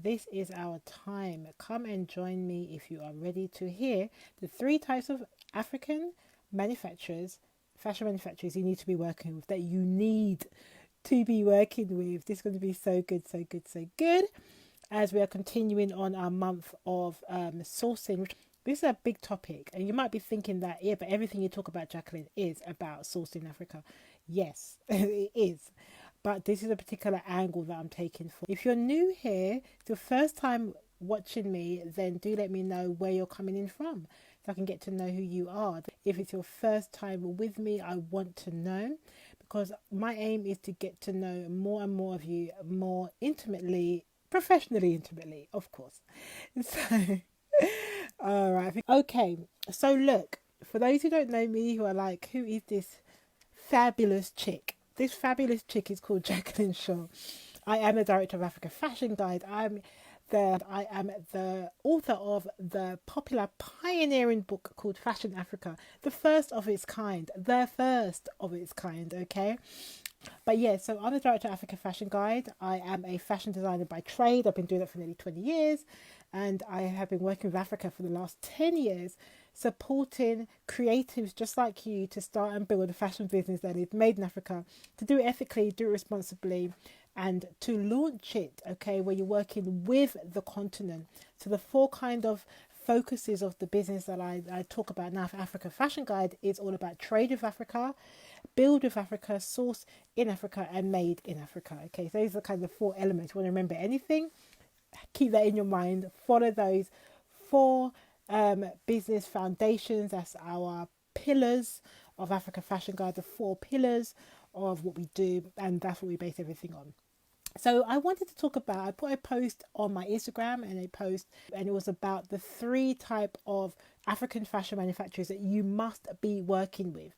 this is our time. Come and join me if you are ready to hear the 3 types of African manufacturers, fashion manufacturers you need to be working with, that you need to be working with. This is going to be so good, so good, so good, as we are continuing on our month of sourcing. This is a big topic, and you might be thinking that, yeah, but everything you talk about, Jacqueline, is about sourcing Africa. Yes, it is. But this is a particular angle that I'm taking for. If you're new here, it's your first time watching me, then do let me know where you're coming in from, so I can get to know who you are. If it's your first time with me, I want to know, because my aim is to get to know more and more of you more intimately, professionally intimately, of course. So, all right. Okay, so look, for those who don't know me, who are like, who is this fabulous chick? This fabulous chick is called Jacqueline Shaw. I am the director of Africa Fashion Guide. I am the author of the popular pioneering book called Fashion Africa, the first of its kind. Okay. But yeah, so I'm the director of Africa Fashion Guide. I am a fashion designer by trade. I've been doing that for nearly 20 years. And I have been working with Africa for the last 10 years, supporting creatives just like you to start and build a fashion business that is made in Africa, to do it ethically, do it responsibly, and to launch it, okay, where you're working with the continent. So the 4 kind of focuses of the business that I talk about now for Africa Fashion Guide is all about trade with Africa, build with Africa, source in Africa, and made in Africa. Okay, so these are kind of 4 elements. You want to remember anything, keep that in your mind. Follow those 4 business foundations. That's our pillars of Africa Fashion Guide, the 4 pillars of what we do, and that's what we base everything on. So I wanted to talk about, I put a post on my Instagram, and it was about the 3 type of African fashion manufacturers that you must be working with.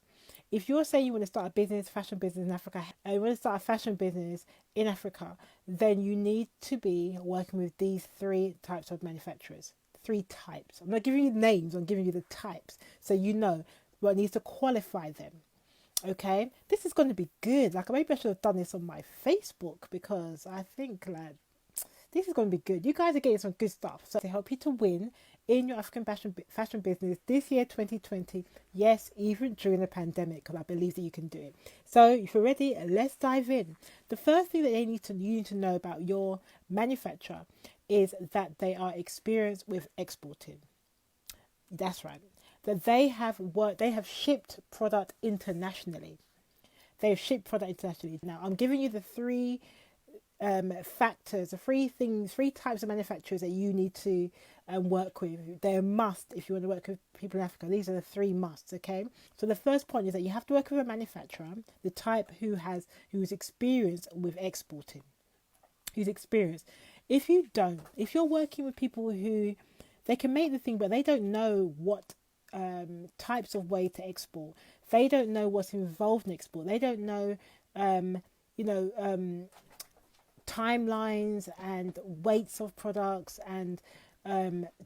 If you're saying you want to start a business, fashion business in Africa, and you want to start a fashion business in Africa, then you need to be working with these 3 types of manufacturers. 3 types. I'm not giving you names, I'm giving you the types, so you know what needs to qualify them. Okay, this is going to be good. Like, maybe I should have done this on my Facebook, because I think like this is going to be good. You guys are getting some good stuff, so to help you to win in your African fashion business this year, 2020. Yes, even during the pandemic, because I believe that you can do it. So if you're ready, let's dive in. The first thing that you need to know about your manufacturer is that they are experienced with exporting. That's right. That they have shipped product internationally. They've shipped product internationally. Now, I'm giving you the 3 factors, the 3 things, 3 types of manufacturers that you need to work with. They're a must if you want to work with people in Africa. These are the 3 musts, okay? So the first point is that you have to work with a manufacturer, the type who's experienced with exporting, who's experienced. If you're working with people who, they can make the thing, but they don't know what types of way to export. They don't know what's involved in export. They don't know, timelines and weights of products and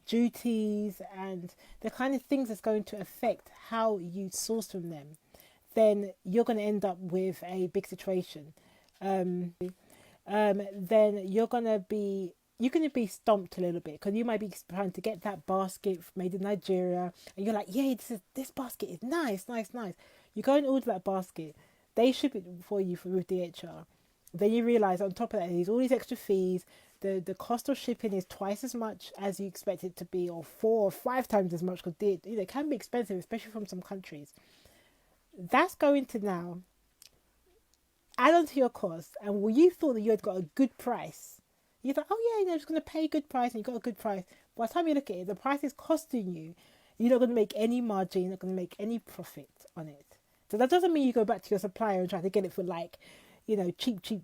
duties and the kind of things that's going to affect how you source from them. Then you're going to end up with a big situation. Then you're going to be stumped a little bit, because you might be trying to get that basket made in Nigeria, and you're like, yeah, this basket is nice. You go and order that basket, they ship it for you with DHL. Then you realize on top of that, there's all these extra fees. The cost of shipping is twice as much as you expect it to be, or 4 or 5 times as much, because it can be expensive, especially from some countries. That's going to now add on to your cost, and you thought that you had got a good price. You thought, oh yeah, I'm just going to pay a good price, and you got a good price. By the time you look at it, the price is costing you. You're not going to make any margin. You're not going to make any profit on it. So that doesn't mean you go back to your supplier and try to get it for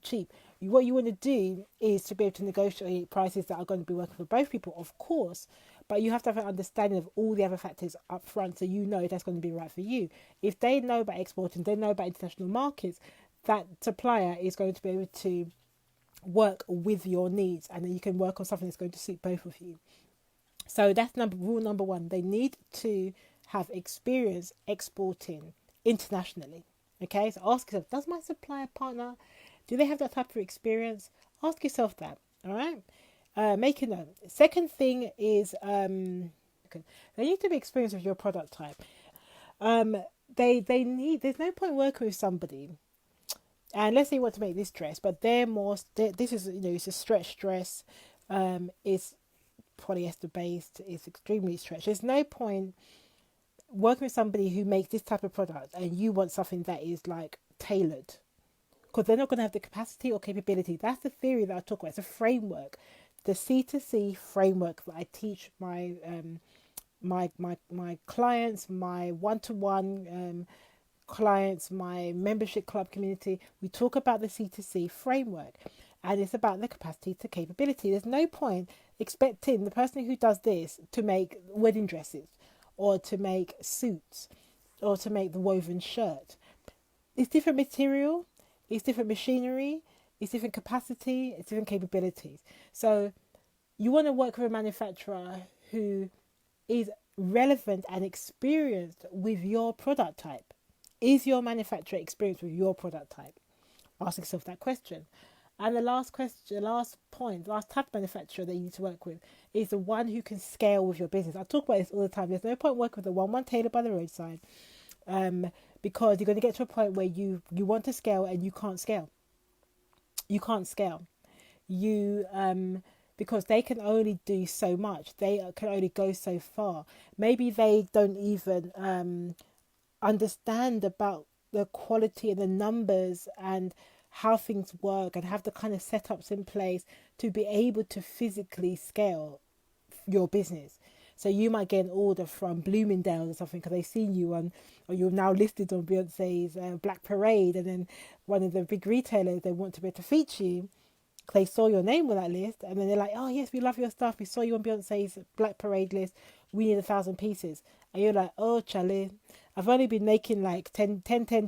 cheap. What you want to do is to be able to negotiate prices that are going to be working for both people, of course. But you have to have an understanding of all the other factors up front, so you know that's going to be right for you. If they know about exporting, they know about international markets, that supplier is going to be able to work with your needs, and then you can work on something that's going to suit both of you. So that's rule number 1. They need to have experience exporting internationally. Okay, so ask yourself, does my supplier partner, do they have that type of experience? Ask yourself that. All right. Make a note. Second thing is okay, they need to be experienced with your product type. Um, they need. There's no point working with somebody, and let's say you want to make this dress, but they're more. This is it's a stretch dress. It's polyester based. It's extremely stretched. There's no point working with somebody who makes this type of product, and you want something that is like tailored, because they're not going to have the capacity or capability. That's the theory that I talk about. It's a framework, the C2C framework that I teach my clients, my one-to-one clients, my membership club community. We talk about the C2C framework, and it's about the capacity to capability. There's no point expecting the person who does this to make wedding dresses or to make suits or to make the woven shirt. It's different material, it's different machinery, it's different capacity, it's different capabilities. So you want to work with a manufacturer who is relevant and experienced with your product type. Is your manufacturer experienced with your product type? Ask yourself that question. And the last question, last type of manufacturer that you need to work with is the one who can scale with your business. I talk about this all the time. There's no point working with the one tailor by the roadside, because you're going to get to a point where you want to scale and you can't scale. You can't scale. Because they can only do so much. They can only go so far. Maybe they don't even understand about the quality and the numbers and how things work and have the kind of setups in place to be able to physically scale your business. So you might get an order from Bloomingdale's or something because they've seen you or you're now listed on Beyonce's Black Parade, and then one of the big retailers, they want to be able to feature you. They saw your name on that list, and then they're like, oh yes, we love your stuff. We saw you on Beyonce's Black Parade list. We need 1,000 pieces. And you're like, oh, Charlie, I've only been making like 10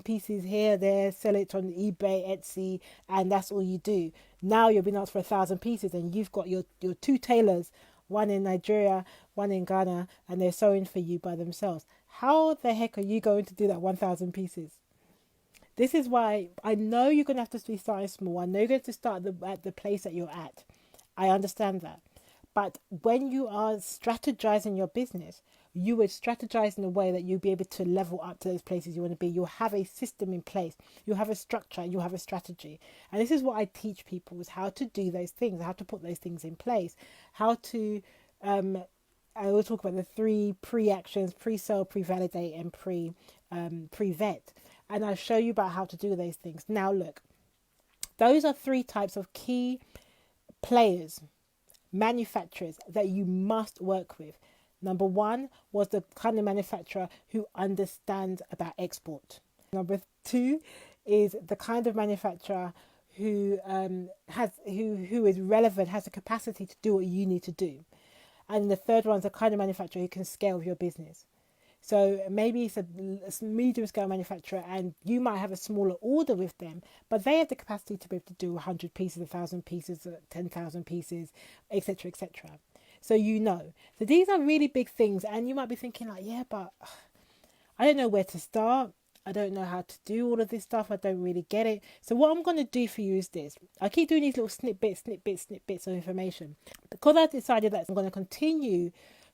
pieces here, there, sell it on eBay, Etsy, and that's all you do. Now you're being asked for 1,000 pieces, and you've got your two tailors, one in Nigeria, one in Ghana, and they're sewing for you by themselves. How the heck are you going to do that 1,000 pieces? This is why I know you're going to have to be starting small. I know you're going to start at the place that you're at. I understand that. But when you are strategizing your business, you would strategize in a way that you'll be able to level up to those places you want to be. You'll have a system in place. You'll have a structure. You'll have a strategy. And this is what I teach people, is how to do those things, how to put those things in place, how to... I will talk about the 3 pre-actions: pre-sale, pre-validate, and pre-vet. And I'll show you about how to do those things. Now, look, those are 3 types of key players, manufacturers that you must work with. Number 1 was the kind of manufacturer who understands about export. Number 2 is the kind of manufacturer who is relevant, has the capacity to do what you need to do. And the third one is the kind of manufacturer who can scale with your business. So maybe it's a medium scale manufacturer and you might have a smaller order with them, but they have the capacity to be able to do 100 pieces, 1,000 pieces, 10,000 pieces, etc., etc. So So these are really big things, and you might be thinking like, yeah, but I don't know where to start. I don't know how to do all of this stuff. I don't really get it. So what I'm going to do for you is this. I keep doing these little snippets of information because I decided that I'm going to continue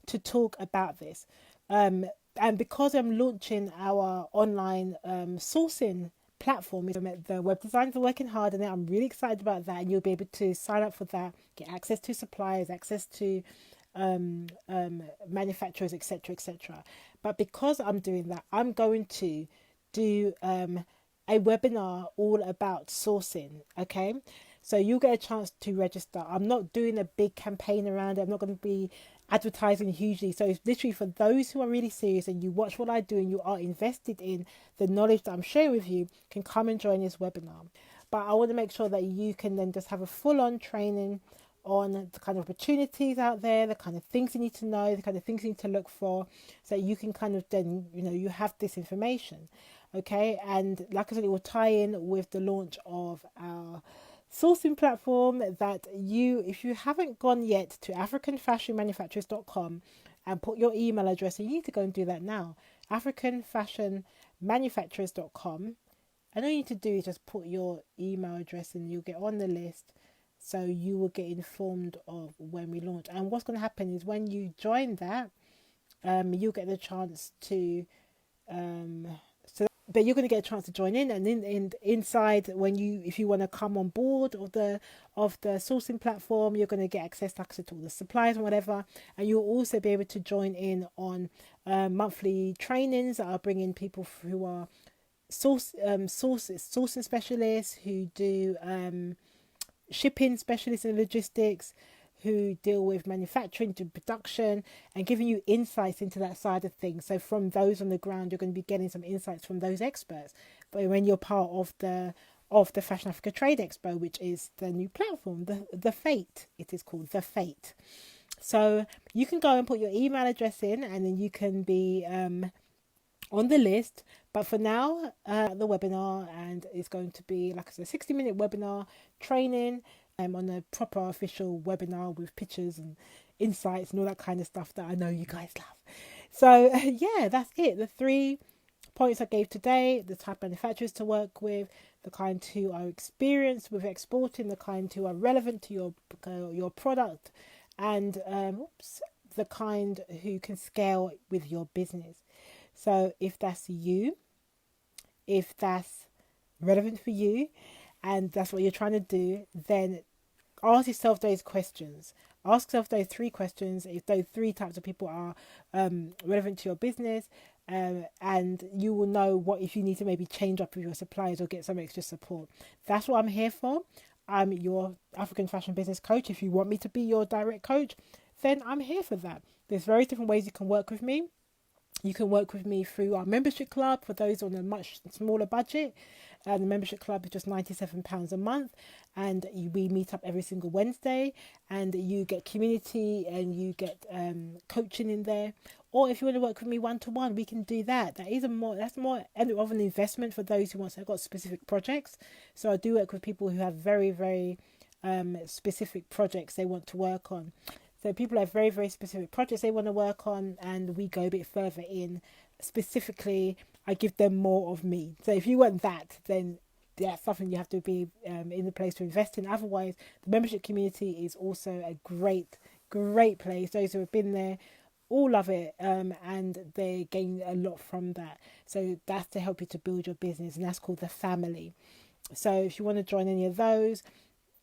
to talk about this. And because I'm launching our online sourcing platform, the web designers are working hard on it. I'm really excited about that, and you'll be able to sign up for that, get access to suppliers, access to manufacturers, etc., etc. But because I'm doing that, I'm going to do a webinar all about sourcing. Okay, so you'll get a chance to register. I'm not doing a big campaign around it. I'm not going to be advertising hugely. So it's literally for those who are really serious and you watch what I do and you are invested in the knowledge that I'm sharing with you, can come and join this webinar. But I want to make sure that you can then just have a full-on training on the kind of opportunities out there, the kind of things you need to know, the kind of things you need to look for, so you can kind of then, you have this information. Okay, and like I said, it will tie in with the launch of our sourcing platform that if you haven't gone yet to africanfashionmanufacturers.com and put your email address, and you need to go and do that now, africanfashionmanufacturers.com, and all you need to do is just put your email address and you'll get on the list, so you will get informed of when we launch. And what's going to happen is when you join that, you'll get the chance to um, but you're going to get a chance to join in, and inside, when you, if you want to come on board of the sourcing platform, you're going to get access to all the suppliers and whatever, and you'll also be able to join in on monthly trainings that are bringing people who are sourcing specialists, who do shipping specialists in logistics, who deal with manufacturing to production, and giving you insights into that side of things. So from those on the ground, you're going to be getting some insights from those experts. But when you're part of the Fashion Africa Trade Expo, which is the new platform, the Fate, it is called the Fate. So you can go and put your email address in, and then you can be on the list. But for now, the webinar, and it's going to be, like I said, a 60-minute webinar training on a proper official webinar with pictures and insights and all that kind of stuff that I know you guys love. So yeah, that's it. The 3 points I gave today: the type of manufacturers to work with, the kind who are experienced with exporting, the kind who are relevant to your product, and the kind who can scale with your business. So if that's you, if that's relevant for you, and that's what you're trying to do, then ask yourself those questions. Ask yourself those 3 questions. If those 3 types of people are relevant to your business, and you will know what, if you need to maybe change up with your suppliers or get some extra support. That's what I'm here for. I'm your African fashion business coach. If you want me to be your direct coach, then I'm here for that. There's various different ways you can work with me. You can work with me through our membership club for those on a much smaller budget. The membership club is just £97 a month, and we meet up every single Wednesday, and you get community and you get coaching in there. Or if you want to work with me one-to-one, we can do that. That's more of an investment for those who have got specific projects. So I do work with people who have very, very specific projects they want to work on. So people have very, very specific projects they want to work on, and we go a bit further in. Specifically, I give them more of me. So if you want that, then that's something you have to be in the place to invest in. Otherwise, the membership community is also a great, great place. Those who have been there all love it, and they gain a lot from that. So that's to help you to build your business, and that's called the family. So if you want to join any of those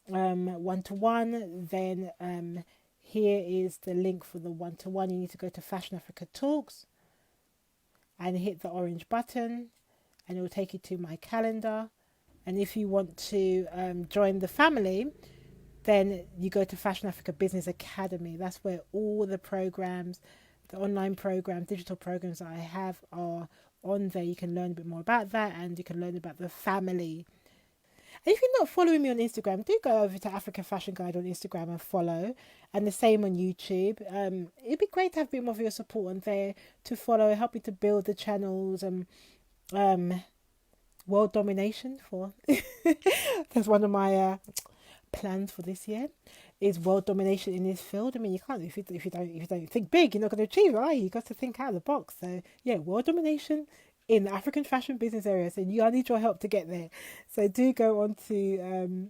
one-to-one, then here is the link for the one-to-one. You need to go to Fashion Africa Talks and hit the orange button, and it will take you to my calendar. And if you want to join the family, then you go to Fashion Africa Business Academy. That's where all the programs, the online programs, digital programs that I have are on there. You can learn a bit more about that, and you can learn about the family. And if you're not following me on Instagram, do go over to Africa Fashion Guide on Instagram and follow, and the same on YouTube. It'd be great to have a bit more of your support on there to follow, help me to build the channels, and world domination for that's one of my plans for this year, is world domination in this field. I mean, you can't, if you don't think big, you're not going to achieve it, are you? You've got to think out of the box. So yeah, world domination in the African fashion business area. So I need your help to get there. So do go on to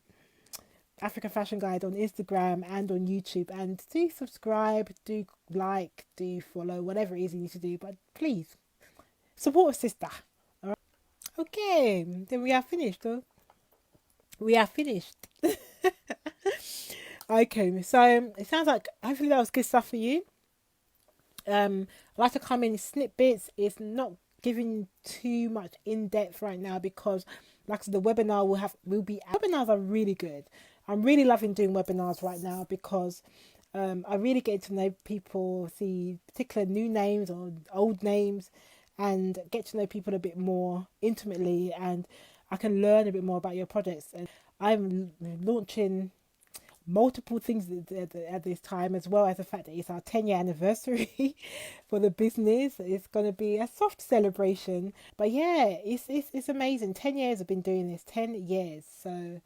African Fashion Guide on Instagram and on YouTube, and do subscribe, do like, do follow, whatever it is you need to do. But please support a sister. All right. Okay, then we are finished. Though we are finished. Okay, so it sounds like hopefully that was good stuff for you. I like to come in snippets. It's not giving too much in depth right now because, like I said, the webinar webinars are really good. I'm really loving doing webinars right now because I really get to know people, see particular new names or old names, and get to know people a bit more intimately, and I can learn a bit more about your projects. And I'm launching multiple things at this time, as well as the fact that it's our 10-year anniversary for the business. It's going to be a soft celebration, but yeah, it's amazing. 10 years I've been doing this, 10 years. So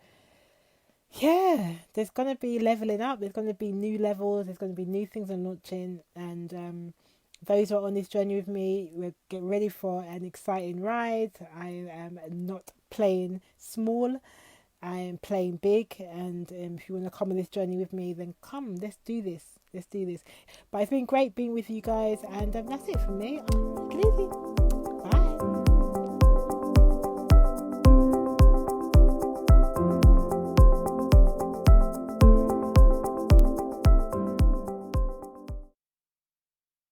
yeah, there's going to be leveling up, there's going to be new levels, there's going to be new things I'm launching, and those who are on this journey with me, we'll get ready for an exciting ride. I am not playing small. I am playing big, and if you want to come on this journey with me, then come. Let's do this. Let's do this. But it's been great being with you guys, and that's it from me. Take it easy.